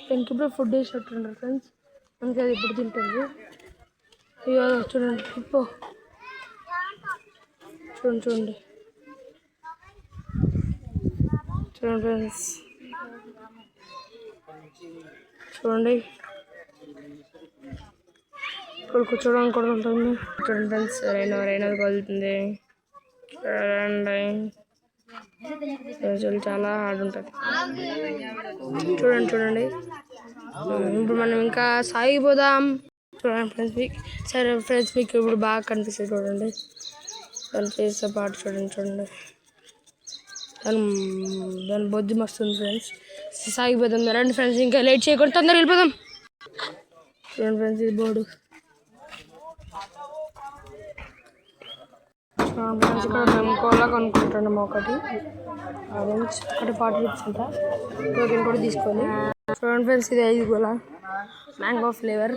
దానికి ఇప్పుడు ఫుడ్ వేసినట్టున్నారు ఫ్రెండ్స్. మనకి అది ఇప్పుడు తింటుంది. ఇక చూడండి హిప్పో. చూడండి చూడండి చూడండి ఫ్రెండ్స్. చూడండి ఇప్పుడు కూర్చోడానికి కూడా ఉంటుంది. చూడండి ఫ్రెండ్స్, రైనా కలుగుతుంది. రోజులు చాలా హార్డ్ ఉంటుంది. చూడండి చూడండి. ఇప్పుడు మనం ఇంకా సాగిపోదాం. చూడండి ఫ్రెండ్స్ మీకు సరే ఫ్రెండ్స్ మీకు ఇప్పుడు బాగా కనిపిస్తుంది. చూడండి దాని ఫేస్తో పాటు చూడండి చూడండి. దాని బొద్దు మస్తుంది ఫ్రెండ్స్. సాగిపోదాం రండి ఫ్రెండ్స్, ఇంకా లేట్ చేయకుండా తొందరగా వెళ్ళిపోదాం. చూడండి ఫ్రెండ్స్, ఇది బోర్డు. ఇక్కడ మేము కోలా కొనుక్కుంటున్నాము. ఒకటి ఆరెంజ్, ఒకటి 40 రూపీస్ అంట. టోకెన్ కూడా తీసుకోవాలి. చూడండి ఫ్రెండ్స్, ఇది 5 కోలా మ్యాంగో ఫ్లేవర్.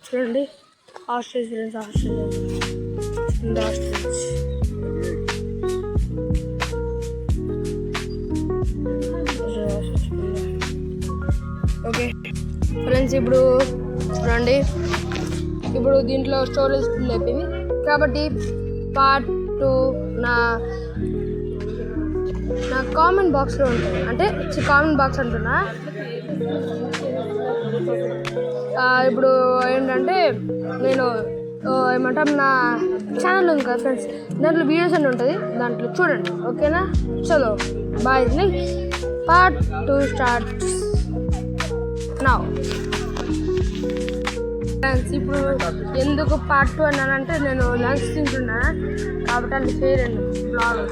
చూడండి ostrich friends, ostrich. Okay friends, ఇప్పుడు చూడండి ఇప్పుడు దీంట్లో స్టోరేజ్ ఫుల్ అయిపోయింది కాబట్టి పార్ట్ 2 నా కామెంట్ బాక్స్లో ఉంటుంది. అంటే కామెంట్ బాక్స్ అంటున్నా. ఇప్పుడు ఏంటంటే నేను ఏమంటాం నా ఛానల్ ఉంది కదా ఫ్రెండ్స్, దాంట్లో వీడియోస్ అన్నీ ఉంటుంది. దాంట్లో చూడండి. ఓకేనా? చలో బాయ్. Part 2 start now. ఇప్పుడు ఎందుకు పార్ట్ 2 అన్నానంటే నేను లంచ్ తింటున్నా కాబట్టి అది చేయలేను బ్లాగ్.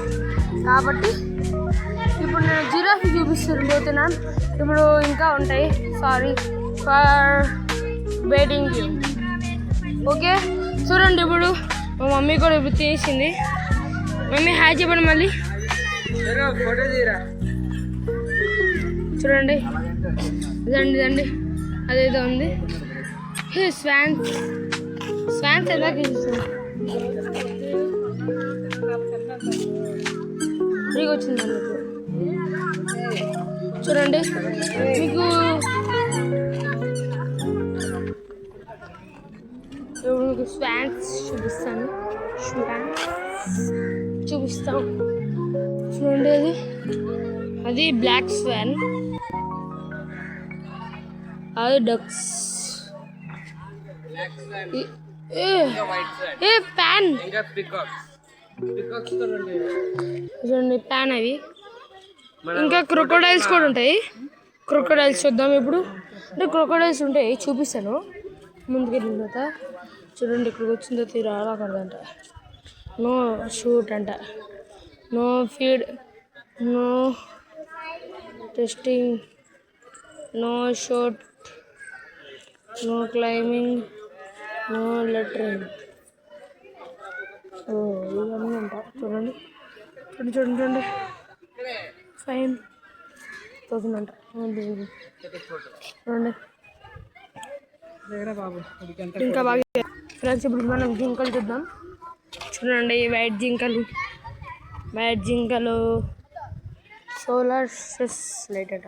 కాబట్టి ఇప్పుడు నేను జిరాఫీ చూపిస్తున్నాను. ఇప్పుడు ఇంకా ఉంటాయి. Sorry for waiting you. Okay చూడండి, ఇప్పుడు మా మమ్మీ కూడా ఇప్పుడు తీసింది. మమ్మీ హాయ్ చెప్పండి మళ్ళీ. చూడండి ఇదండి అదేదో ఉంది. స్వాన్స్ ఎలా చూస్తుంది ఫ్రీగా వచ్చింది. చూడండి మీకు స్వాన్స్ చూపిస్తాను. చూడండి అది బ్లాక్ స్వాన్, అది డక్స్. ప్యాన్ చూడండి, ప్యాన్ అవి. ఇంకా క్రొకోడైల్స్ కూడా ఉంటాయి. క్రొకోడైల్స్ చూద్దాం ఇప్పుడు. అంటే క్రొకోడైల్స్ ఉంటాయి, చూపిస్తాను ముందుకెళ్ళిన తర్వాత. చూడండి ఇక్కడికి వచ్చిన తర్వాత రాకూడదంట. నో షూట్ అంట, no feed, no testing, no shot, no climbing, no lettering. ఇవన్నీ ఉంటాయి. చూడండి చూడండి చూడండి చూడండి. 5,000 అంట. చూడండి ఇంకా బాగా ఫ్రెండ్స్. ఇప్పుడు మనం జింకలు చూద్దాం. చూడండి వైట్ జింకలు సోలార్ సెస్ లైట్ అట.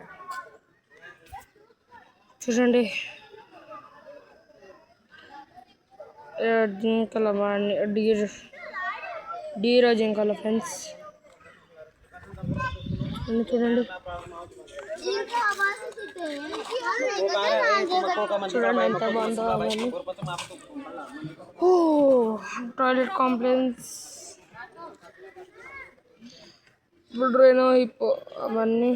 చూడండి జింకల డీరో జింకల ఫ్రెండ్స్. చూడండి చూడండి ఎంత బాగుందో అవన్నీ. టాయిలెట్ కాంప్లెక్స్, రైనో, హిప్పో అవన్నీ.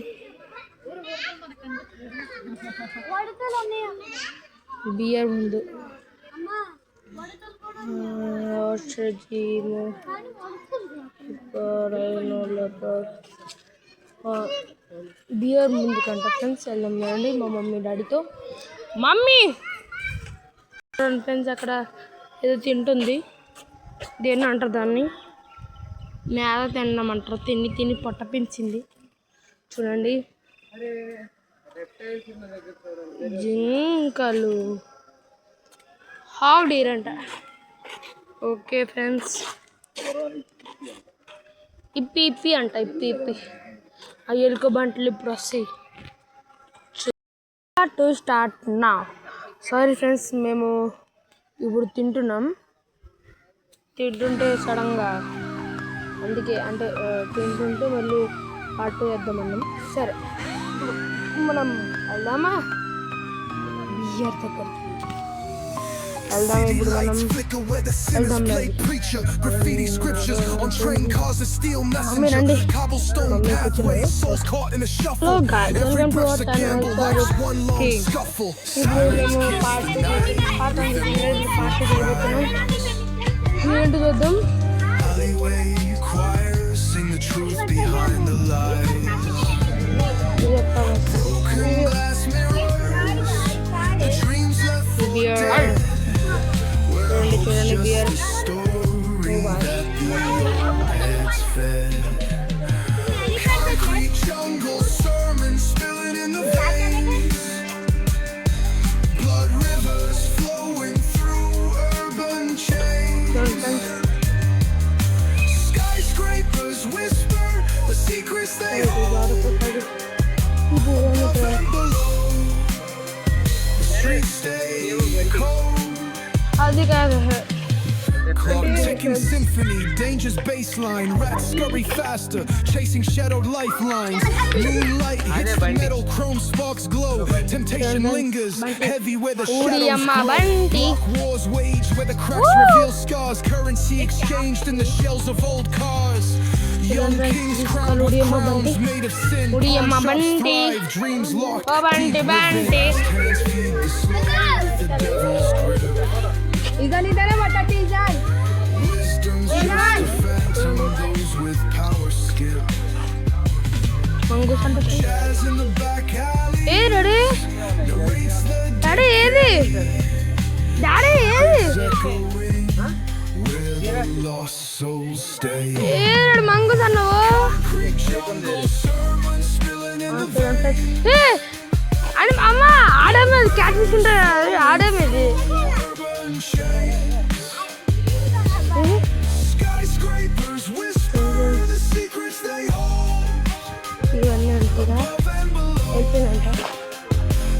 బియర్ ముందు రైనో లెపర్డ్. బియర్ ముందు కంట ఫ్రెండ్స్. వెళ్దాం అండి మా మమ్మీ డాడీతో. మమ్మీ ఫ్రెండ్స్ అక్కడ ఏదో తింటుంది. దేన్ని అంటారు దాన్ని? మేత తినమంటారు. తిని పొట్ట పెంచింది. చూడండి జింకలు హావ్ డీర్ అంట. Okay friends. ఇప్పి అంట. ఇప్పి ఆ ఎలుక బంటలు ఇప్పుడు వస్తాయి. టు స్టార్ట్ నా. సారీ ఫ్రెండ్స్, మేము ఇప్పుడు తింటుంటే సడన్గా అందుకే అంటే తింటుంటే మళ్ళీ పాటు వేద్దామన్నాం. సరే మనం వెళ్దామా బియర్ దగ్గరికి? వెళ్దాం ఇప్పుడు మనం. మమ్మీ రండి. మమ్మీ కూర్చున్నాడు. Hello guys, welcome to our channel. ఇప్పుడు మేము పార్టీ చేయబోతున్నాం. ఏంటి చూద్దాం. చూడండి బియర్. అది కాదు. Taking symphony, dangerous bassline, rats scurry faster, chasing shadowed lifelines. Moonlight hits the metal, chrome sparks glow. Temptation lingers, heavy where the shadows glow. Dark wars waged where the cracks reveal scars. Currency exchanged in the shells of old cars. Young kings crowned with crowns made of sin. Pawnshops thrive, dreams locked. Hands feed the slave with the devil's grip. Wisdom's just a phantom, those with power skip. Jazz in the back alley narrates the echoing where the lost souls stay. Jungle sermon spilling in the అని అమ్మ ఆడేది cat తీసుకుంటారు. ఆడేది urban shades. Skyscrapers whisper the secrets they hold. ఇవన్నీ అంతగా Above and below, అయిపోయిందంట.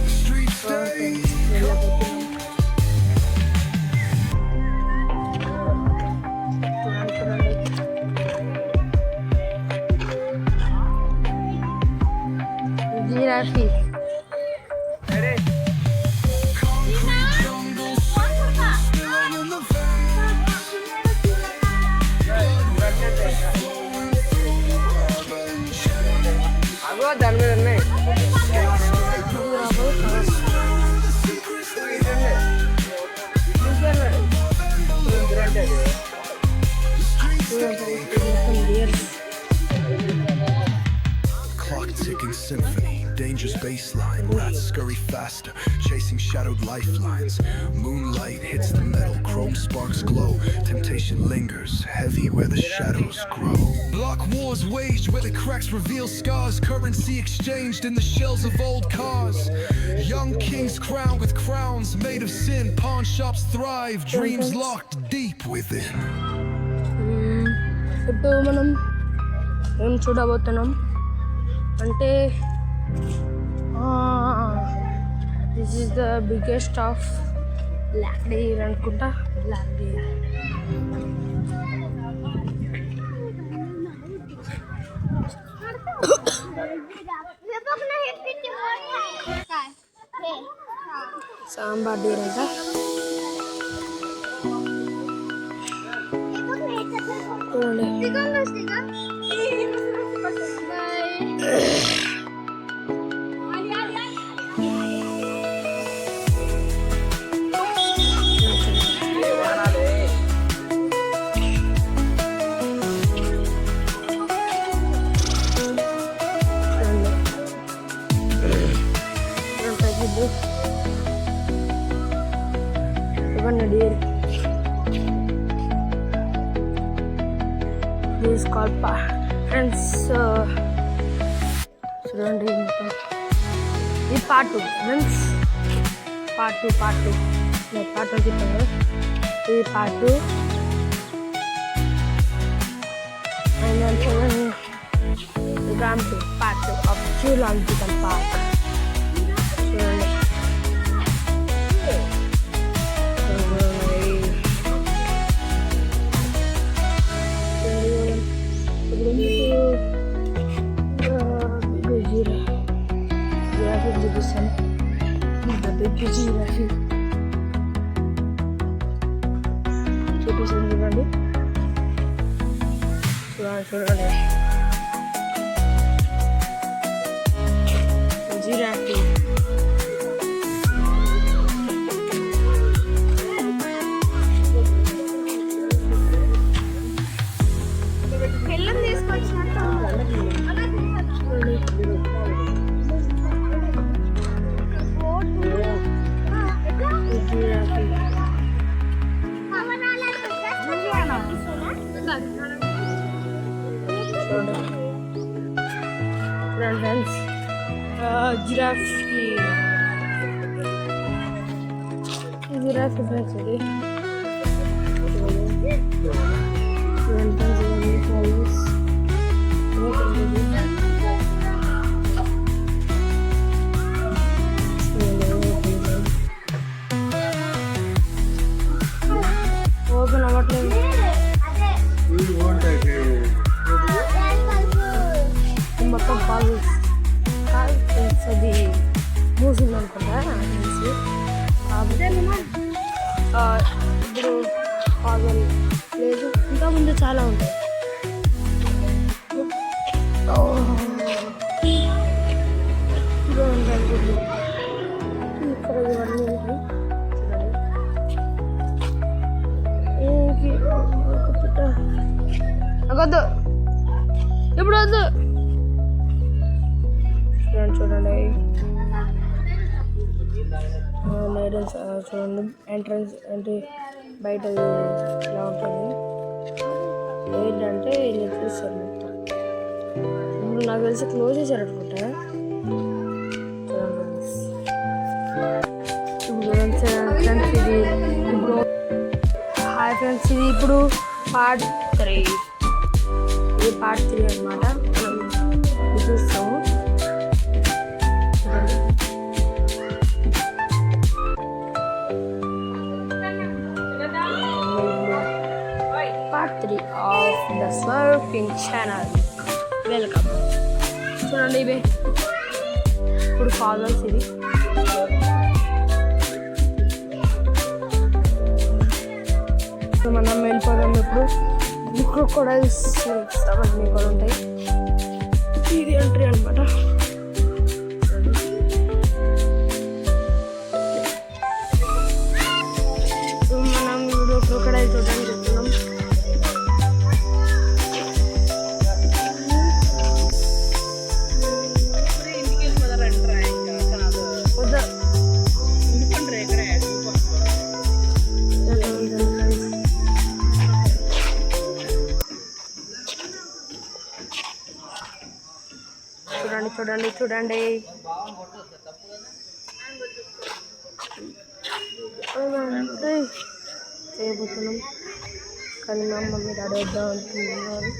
the streets stay cold. Giraffe. Concrete jungles, sermon spilling rats scurry faster, chasing shadowed lifelines. Moonlight hits the metal, chrome sparks glow. Temptation lingers, heavy where the shadows grow. Block wars waged where the cracks reveal scars. Currency exchanged in the shells of old cars. Young kings crowned with crowns made of sin. Pawn shops thrive, dreams locked deep within. ఇప్పుడు మనం ఏం చూడబోతున్నాం అంటే this is the biggest of black deer అనుకుంటా. Black deer sambar deer అంట. Deer. This is called friends. చూడండి ఇది part 2 friends. Part 2 చెప్పాను. ఇది part 2 and also gram 2 part 2 of zoological park. చూడండి చూపిస్తుంది చూడండి. జిరాఫీ ఫ్రెండ్స్ జిరాఫీ ఫ్రెండ్స్ ఇది ఓపెన్ అవ్వట్లేదు. మొత్తం పాలు అది మూసింది అనుకుంటా అనేసి. ఇప్పుడు పాలు లేదు, ఇంకా ముందు చాలా ఉంటాయి. ఇక్కడ ఇవన్నీ వద్దు, ఇప్పుడు వద్దు. చూడండి చూడండి ఎంట్రన్స్ అంటే బయట ఇలా ఉంటుంది. ఏంటంటే ఇలా చూస్తారు మొత్తం. ఇప్పుడు నాకు తెలిసి క్లోజ్ చేశారు అనుకుంటా. ఫ్రెండ్స్ ఇది ఇప్పుడు హాయ్ ఫ్రెండ్స్, ఇది ఇప్పుడు పార్ట్ 3. ఇది పార్ట్ 3 అనమాట. మనం చూస్తాము. Part 3 of the surfing channel. Welcome. చూడండి ఇవే ఇప్పుడు ఫాలోస్. ఇది మనం వెళ్ళిపోదాం. ఇప్పుడు క్రొకోడైల్స్, స్నేక్స్ అవన్నీ కూడా ఉంటాయి. ఇది ఎంట్రీ అనమాట. మనం ఇప్పుడు క్రొకోడైల్ చూడడానికి చెప్తున్నాం. చూడండి చూడండి. చేయబోతున్నాం కానీ మా మమ్మీ డాడీ వద్దాం అంటున్నారు.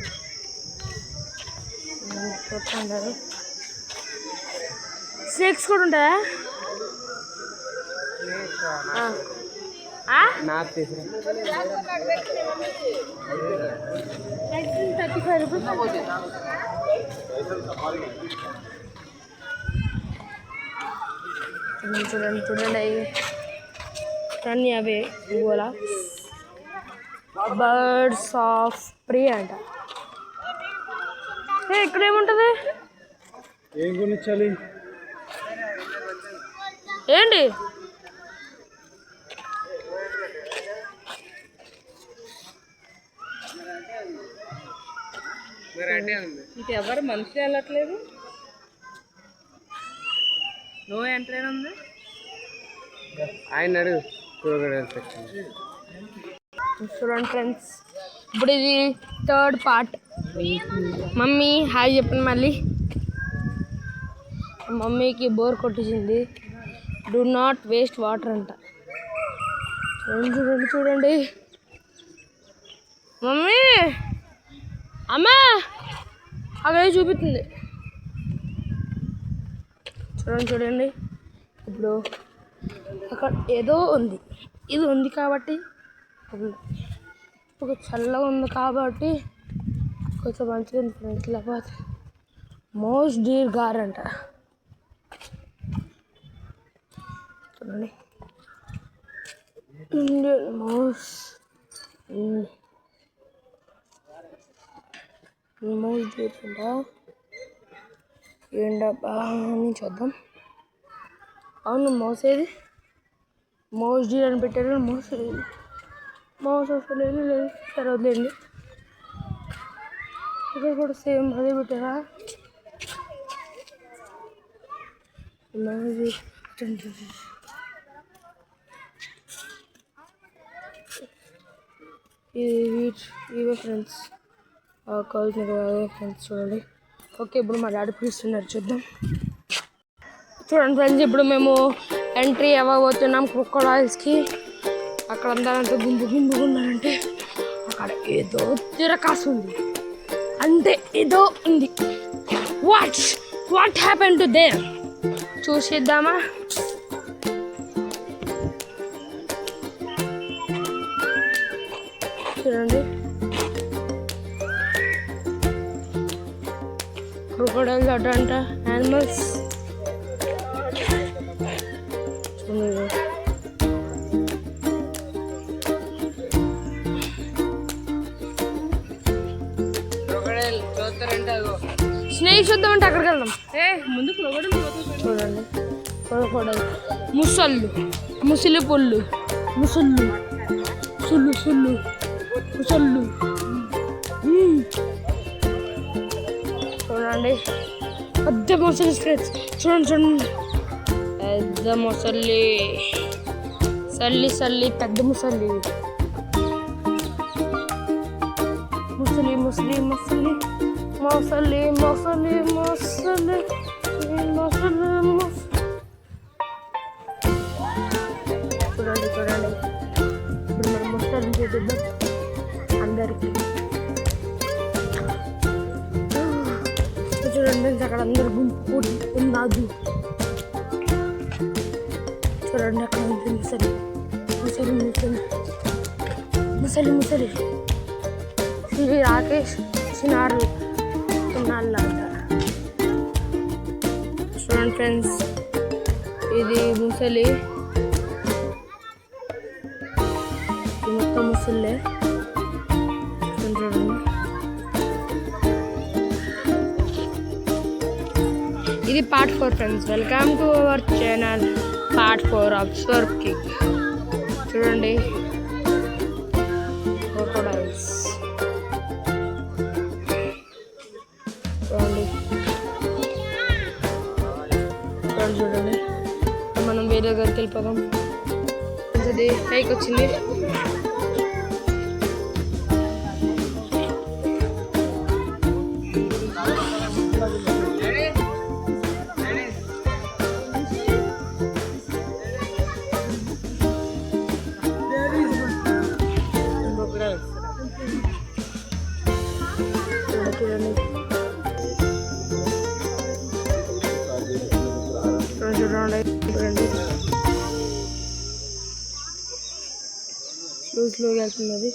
చూస్తున్నారు. స్నేక్స్ కూడా ఉంటాయా? నాకు తీసుకురా. 35 రూపీస్. చూడండి చూడండి అన్నీ అవే గోలా బర్డ్స్ ఆఫ్ ప్రే అంట. ఇక్కడ ఏముంటుంది? ఏం కొనిచ్చాలి? ఏంటి ఇంకెవరు మనిషి వెళ్ళట్లేదు. నో ఎంట్రీ ఉంది. ఆయన అడుగు కూరగాయలు సెక్షన్. చూడండి ఫ్రెండ్స్, ఇప్పుడు ఇది 3rd పార్ట్. మమ్మీ హాయ్ చెప్పండి మళ్ళీ. మమ్మీకి బోర్ కొట్టించింది. డూ నాట్ వేస్ట్ వాటర్ అంట. చూడండి చూడండి చూడండి. మమ్మీ అమ్మా అవే చూపిస్తుంది. చూడండి చూడండి. ఇప్పుడు అక్కడ ఏదో ఉంది. ఇది ఉంది కాబట్టి ఇప్పుడు చల్లగా ఉంది కాబట్టి కొంచెం మంచిగా ఉంది ఫ్రెండ్స్. లేకపోతే మోస్ట్ డీర్ గార్ అంట. చూడండి ఇండియన్ మోస్ట్ డీర్ అంట. ఏంటబ్బా అని చూద్దాం. అవును మోసేది మోస్ట్ డీర్ అని పెట్టారు. మౌస్ అసలు ఏమీ లేదు. సరే వదిలేండి. ఇక్కడ కూడా సేమ్ అదే పెట్టారా? ఇవే ఫ్రెండ్స్ కావాల్సిన ఫ్రెండ్స్. చూడండి. ఓకే ఇప్పుడు మా డాడీ పిలుస్తున్నారు, చూద్దాం. చూడండి ఫ్రెండ్స్, ఇప్పుడు మేము ఎంట్రీ అవ్వబోతున్నాం క్రొకోడైల్స్కి. అక్కడ అందరంతా గుంపుగా ఉన్నారంటే అక్కడ ఏదో తిరకాసు ఉంది. అంటే ఏదో ఉంది. వాట్ హ్యాపెన్ టు దేర్ చూసిద్దామా? చూడండి క్రొకోడైల్స్ అడ్డంట యానిమల్స్. స్నేక్ చూద్దామంటే అక్కడికి వెళ్దాం. ముందు చూడండి క్రొకోడైల్, ముసళ్ళు, ముసిలి పుల్లు, ముసళ్ళు, ముసళ్ళు చూడండి. పెద్ద మొసలి స్క్రేచ్. చూడండి పెద్ద మొసలి. సల్లి పెద్ద ముసలి. చూడండి ఇప్పుడు మనం మొసలిని చూద్దాం అందరికి. చూడండి అక్కడ అందరు గుంపు ఉన్నది. చూడండి అక్కడ ముసలి. శ్రీ రాకేష్ సినారు ఉన్నాళ్ళ. చూడండి ఫ్రెండ్స్, ఇది ముసలి. మొత్తం ముసలే. చూడండి ఇది part 4 friends. Welcome to our channel part 4 of స్వర్ఫ్ కిక్. చూడండి క్రొకోడైల్స్. చూడండి మనం వేరే దగ్గరికి వెళ్ళిపోదాం. అది పైకి వచ్చింది. స్లోగా వెళ్తుంది అది.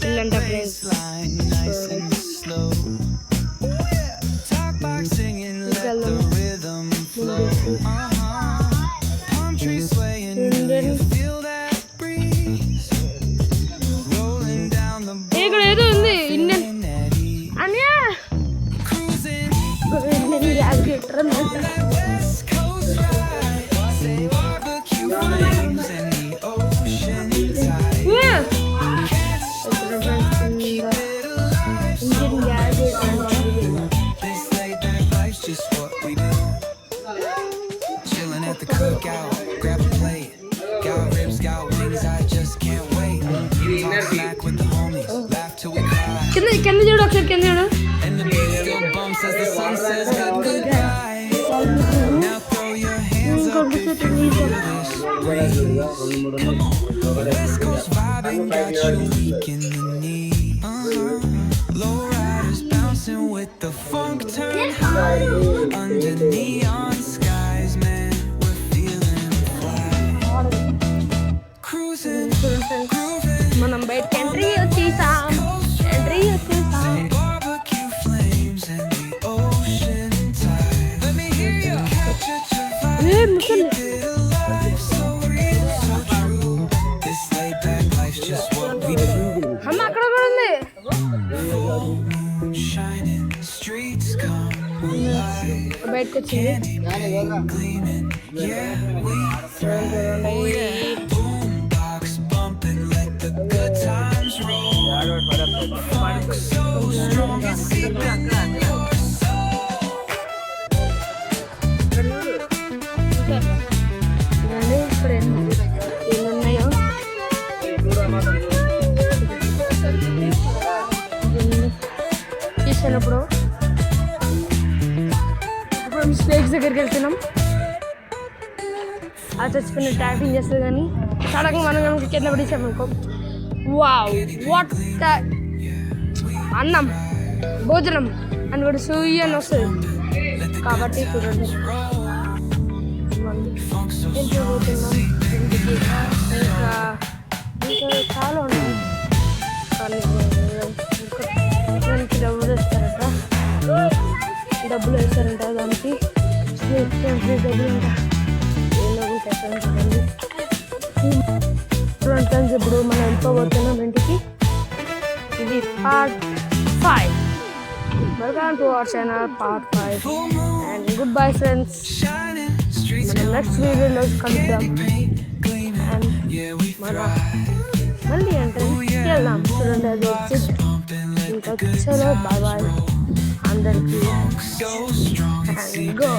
పిల్లంట ఫ్రెండ్స్ ఇక్కడ ఏదో ఉంది Indian అన్యా Grab a plate, got ribs, got wings, I just can't wait. Talk smack with the homies, laugh till we cry. కింద చూడు ఒకసారి కింద చూడు. And the beat still bumps as the sun says goodbye. Now throw your hands up if you feel this breeze. West Coast vibing got you weak in the knee. Low riders bouncing with the funk turn high. Under neon skies, man, we're feeling fly. Cruising, grooving. మనం బయటకి entry వచ్చేసాం. Barbecue flames and the ocean tide. Let me hear you catch a vibe. Keep it alive, so real, so true. This laid back life's just what we do. అమ్మ అక్కడ కూడా ఉంది. Moon shining, streets come alive. బయటకు వచ్చింది. Gleaming, yeah, we thrive. Oh yeah, boombox bumping, let the good times roll. Funk so strong, it's seeping in your soul. ఇవన్నీ ఇప్పుడు ఏమున్నాయో తీసుకెళ్ళినప్పుడు ఇప్పుడు స్నేక్స్ దగ్గరికి వెళ్తున్నాం. అది చచ్చిపోయిన ట్యాపింగ్ చేస్తుంది కానీ సడన్గా మనం కనుక కింద పడేసామనుకో వావ్ వాట్ అన్నం భోజనం అని కూడా సూయి అని వస్తుంది. కాబట్టి చూడండి ఇంటికి పోతున్నాం. ఇంటికి ఇంకా చాలా ఉన్నాయి కానీ దానికి డబ్బులు వేస్తారట దానికి డబ్బులు అంట ఏదో చూడండి. ఫ్రెండ్స్ ఇప్పుడు మనం వెళ్ళిపోతున్నాం ఇంటికి. ఇది part 5. Welcome to our channel part 5 and goodbye friends. మనం నెక్స్ట్ వీడియోలో కలుద్దాం అండ్ మళ్ళీ ఎంట్రన్స్ వెళ్దాం. చూడండి అది ఎగ్జిట్. ఇంకా చలో బాయ్ బాయ్ అందరికీ and go.